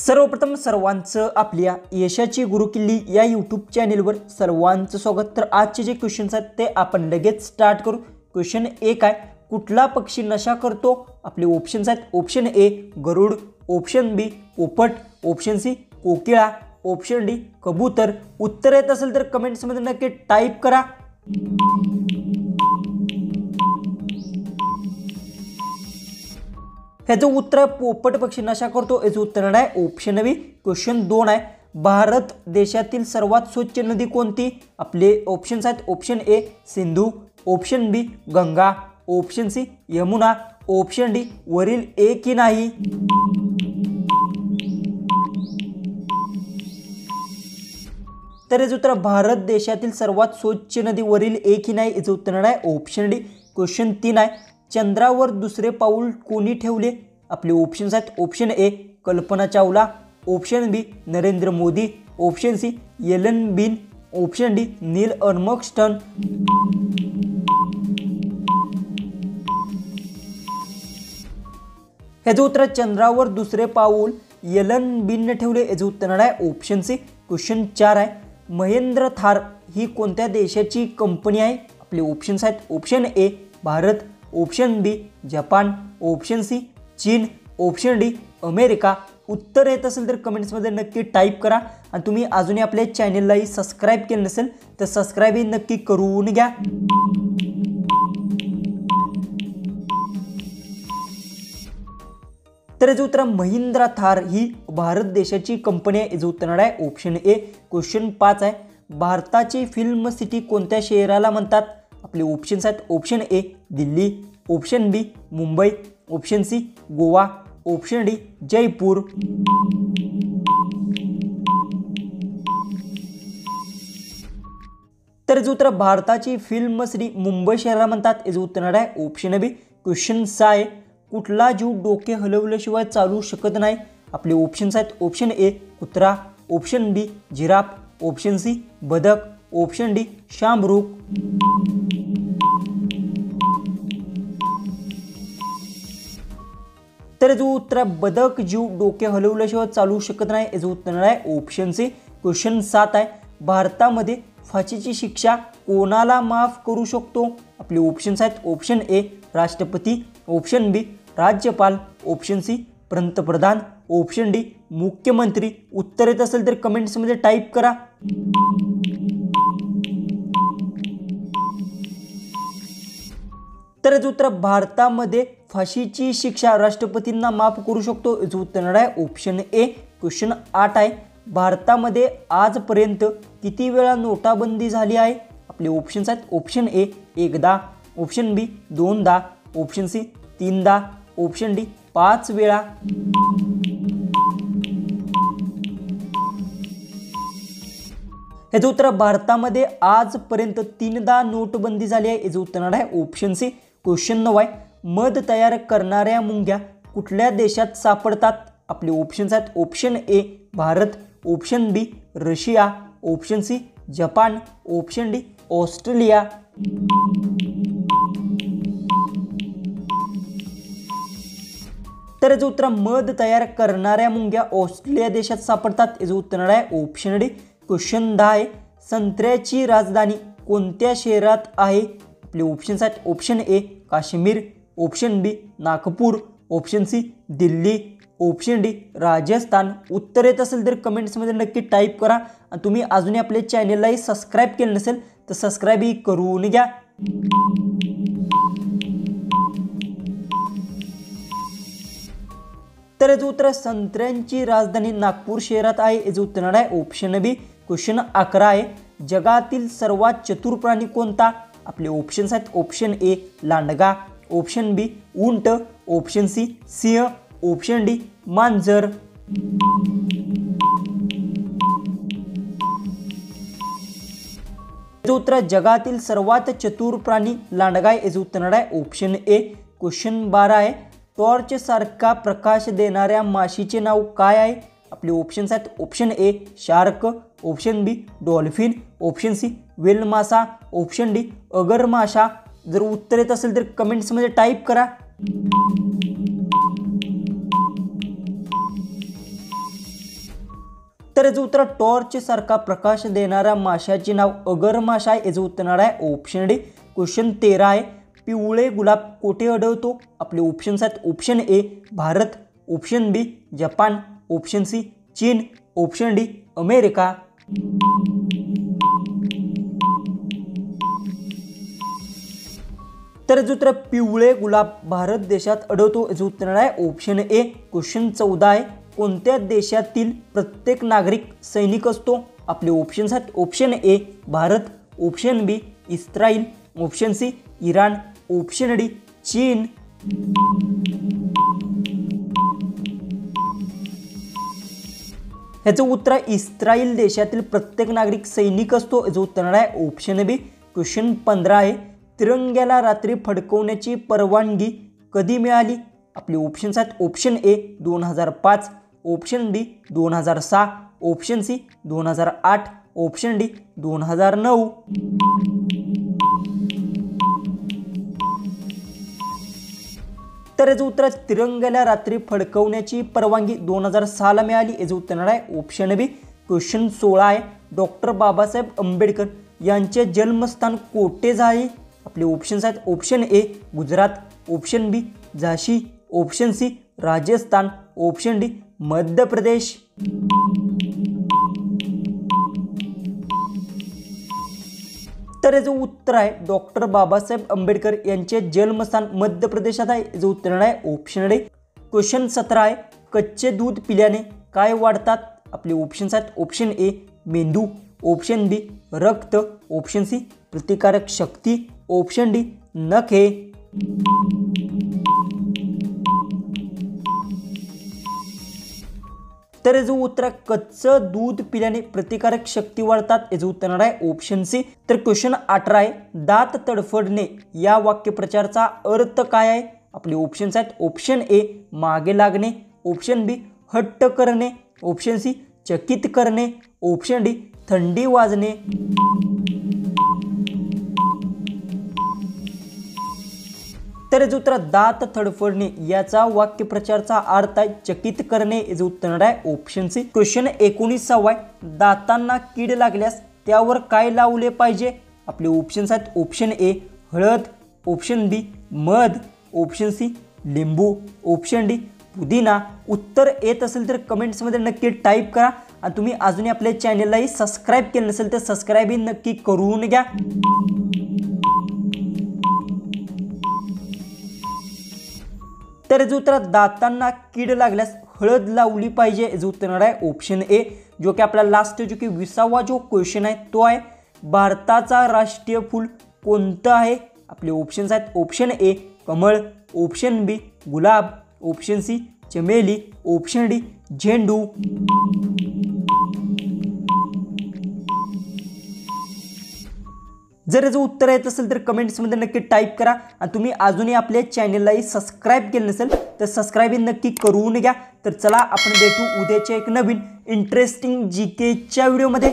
सर्वप्रथम सर्वांचं आपल्या यशाची गुरुकिल्ली या यूट्यूब चॅनेलवर सर्वांचं स्वागत। तर आजचे जे क्वेश्चन्स आहेत ते आपण लगेच स्टार्ट करू। क्वेश्चन 1 आहे, कुठला पक्षी नशा करतो? आपले ऑप्शन्स आहेत, ऑप्शन ए गरुड, ऑप्शन बी पोपट, ऑप्शन सी कोकिळा, ऑप्शन डी कबूतर। उत्तर येत असेल तर कमेंट्समध्ये नक्की टाईप करा। ह्याचं उत्तर पोपट पक्षी नशा करतो, याचं उत्तर आहे ऑप्शन बी। क्वेश्चन 2 आहे, भारत देशातील सर्वात स्वच्छ नदी कोणती? आपले ऑप्शन्स आहेत, option A Sindhu, option B Ganga, option C Yamuna, option D वरील एक ही नाही। तर याचं उत्तर भारत देशातील सर्वात स्वच्छ नदी वरील एक ही नाही, याचं उत्तर आहे ऑप्शन डी। क्वेश्चन 3 आहे, चंद्रावर दुसरे पाऊल कोणी ठेवले? आपले ऑप्शन्स आहेत, option A Kalpana Chawla, option B Narendra Modi, option C Alan Bean, option D Neil Armstrong. ह्याचं उत्तर चंद्रावर दुसरे पाऊल एलन बीन ठेवले, याचं उत्तर आहे ऑप्शन सी। क्वेश्चन 4 आहे, महेंद्र थार ही कोणत्या देशाची कंपनी आहे? आपले ऑप्शन्स आहेत, option A Bharat, option B Japan, option C चीन, ऑप्शन डी अमेरिका। उत्तर येत असेल तर कमेंट्समध्ये नक्की टाईप करा। आणि तुम्ही अजूनही आपल्या चॅनललाही सबस्क्राईब केलं नसेल तर सबस्क्राईबही नक्की करून घ्या। तर याचं उत्तर महिंद्रा थार ही भारत देशाची कंपनी आहे, याचं उत्तर आहे ऑप्शन ए। क्वेश्चन 5 आहे, भारताची फिल्म सिटी कोणत्या शहराला म्हणतात? आपले ऑप्शन्स आहेत, option A Delhi, option B Mumbai, option C Goa, option D Jaipur. तर याचं उत्तर भारताची फिल्म सिटी मुंबई शहराला म्हणतात, याचं उत्तर आहे ऑप्शन बी। क्वेश्चन 6 आहे, कुठला जीव डोके हलवल्याशिवाय चालू शकत नाही? आपले ऑप्शन्स आहेत, ऑप्शन ए कुत्रा, ऑप्शन बी जिराफ, ऑप्शन सी बदक, ऑप्शन डी शामरुख। तर याचं उत्तर बदक जीव डोके हलवल्याशिवाय चालू शकत नाही, याचं उत्तर आहे ऑप्शन सी। क्वेश्चन 7 आहे, भारतामध्ये फाशीची शिक्षा कोणाला माफ करू शकतो? आपले ऑप्शन्स आहेत, ऑप्शन ए राष्ट्रपती, ऑप्शन बी राज्यपाल, ऑप्शन सी पंतप्रधान, ऑप्शन डी मुख्यमंत्री। उत्तर येत असेल तर कमेंट्समध्ये टाईप करा। तर याचं उत्तर भारतामध्ये फाशीची शिक्षा राष्ट्रपतींना माफ करू शकतो, याचं उत्तर आहे ऑप्शन ए। क्वेश्चन 8 आहे, भारतामध्ये आजपर्यंत किती वेळा नोटाबंदी झाली आहे? आपले ऑप्शन्स आहेत, ऑप्शन ए एकदा, ऑप्शन बी दोनदा, ऑप्शन सी तीनदा, ऑप्शन डी 5 वेळा। याचं उत्तर भारतामध्ये आजपर्यंत 3दा नोटबंदी झाली आहे, याचं उत्तर आहे ऑप्शन सी। क्वेश्चन 9 आहे, मध तयार करणाऱ्या मुंग्या कुठल्या देशात सापडतात? आपले ऑप्शन्स आहेत, option A Bharat, option B Russia, option C Japan, option D Australia. तर याचं उत्तर मध तयार करणाऱ्या मुंग्या ऑस्ट्रेलिया देशात सापडतात, याचं उत्तर आहे ऑप्शन डी। क्वेश्चन 10 आहे, संत्र्याची राजधानी कोणत्या शहरात आहे? आपले ऑप्शन्स आहेत, option A Kashmir, option B Nagpur, option C Delhi, option D Rajasthan. उत्तर येत असेल तर कमेंट्समध्ये नक्की टाईप करा। आणि तुम्ही अजूनही आपल्या चॅनललाही सबस्क्राईब केलं नसेल तर सबस्क्राईबही करून घ्या। तर याचं उत्तर संत्र्यांची राजधानी नागपूर शहरात आहे, याचं उत्तर आहे ऑप्शन बी। क्वेश्चन 11 आहे, जगातील सर्वात चतुर प्राणी कोणता? आपले ऑप्शन्स आहेत, ऑप्शन ए लांडगा, ऑप्शन बी उंट, ऑप्शन सी सिंह, ऑप्शन डी मांजर। याचं उत्तर जगातील सर्वात चतुर प्राणी लांडगा, याचं उत्तर आहे ऑप्शन ए। क्वेश्चन 12 आहे, टॉर्च सारखा प्रकाश देणाऱ्या माशीचे नाव काय आहे? आपले ऑप्शन्स आहेत, option A shark, option B dolphin, option C whale मासा, ऑप्शन डी अगर मासा। जर उत्तर येत असेल तर कमेंट्समध्ये टाईप करा। तर याचं उत्तर टॉर्च सारखा प्रकाश देणाऱ्या माशाचे नाव अगर माशा आहे, याचं उत्तर आहे ऑप्शन डी। क्वेश्चन 13 आहे, पिवळे गुलाब कोठे आढळतो? आपले ऑप्शन्स आहेत option A Bharat, option B Japan, option C चीन, ऑप्शन डी अमेरिका। तर याचं उत्तर पिवळे गुलाब भारत देशात आढळतो, याचं उत्तर आहे ऑप्शन ए। क्वेश्चन 14 आहे, कोणत्या देशातील प्रत्येक नागरिक सैनिक असतो? आपले ऑप्शन्स आहेत option A Bharat, option B Israel, option C Iran, option D चीन। ह्याचं उत्तर इस्रायल देशातील प्रत्येक नागरिक सैनिक असतो, याचं उत्तर आहे ऑप्शन बी। क्वेश्चन 15 आहे, तिरंग्याला रात्री फडकवण्याची परवानगी कधी मिळाली? आपले ऑप्शन्स आहेत option A 2005, option B 2006, option C 2008, option D 2009। तर याचं उत्तर तिरंग्याला रात्री फडकवण्याची परवानगी 2006 ला मिळाली, याचं उत्तर आहे ऑप्शन बी। क्वेश्चन 16 आहे, डॉक्टर बाबासाहेब आंबेडकर यांचे जन्मस्थान कोठे झाले? आपले ऑप्शन्स आहेत option A Gujarat, option B झाशी, option C Rajasthan, option D Madhya Pradesh. तर याचं उत्तर आहे डॉक्टर बाबासाहेब आंबेडकर यांचे जन्मस्थान मध्य प्रदेशात आहे, याचं उत्तर आहे ऑप्शन डी। क्वेश्चन 17 आहे, कच्चे दूध पिल्याने काय वाढतात? आपले ऑप्शन्स आहेत ऑप्शन ए मेंदू, ऑप्शन बी रक्त, ऑप्शन सी प्रतिकारक शक्ती, ऑप्शन डी नखे। तर याचं उत्तर कच्चं दूध पिल्याने प्रतिकारक शक्ती वाढतात, याचं उत्तर आहे ऑप्शन सी। तर क्वेश्चन 18 आहे, दात तडफडणे या वाक्यप्रचाराचा अर्थ काय आहे? आपले ऑप्शन्स आहेत ऑप्शन ए मागे लागणे, ऑप्शन बी हट्ट करणे, ऑप्शन सी चकित करणे, ऑप्शन डी थंडी वाजणे। तर याचं उत्तर दात तडफडणे याचा वाक्यप्रचाराचा अर्थ आहे चकित करणे, याचं उत्तर आहे ऑप्शन सी। क्वेश्चन 19 आहे, दातांना कीड लागल्यास त्यावर काय लावले पाहिजे? आपले ऑप्शन्स आहेत ऑप्शन ए हळद, ऑप्शन बी मध, ऑप्शन सी लिंबू, ऑप्शन डी पुदिना। उत्तर येत असेल तर कमेंट्समध्ये नक्की टाईप करा आणि तुम्ही अजूनही आपल्या चॅनललाही सबस्क्राईब केलं नसेल तर सबस्क्राईब नक्की करून घ्या। तर याचं उत्तर दातांना कीड लागल्यास हळद लावली पाहिजे, याचं उत्तर आहे ऑप्शन ए। जो की आपला लास्ट जो की 20वा जो क्वेश्चन आहे तो आहे, भारताचा राष्ट्रीय फूल कोणतं आहे? आपले ऑप्शन्स आहेत ऑप्शन ए कमळ, ऑप्शन बी गुलाब, ऑप्शन सी चमेली, ऑप्शन डी झेंडू। जर याचं उत्तर येत असेल तर कमेंट्समध्ये नक्की टाईप करा आणि तुम्ही अजूनही आपल्या चॅनललाही सबस्क्राईब केलं नसेल तर सबस्क्राईब नक्की करून घ्या। तर चला आपण भेटू उद्याच्या एक नवीन इंटरेस्टिंग जीकेच्या व्हिडिओमध्ये।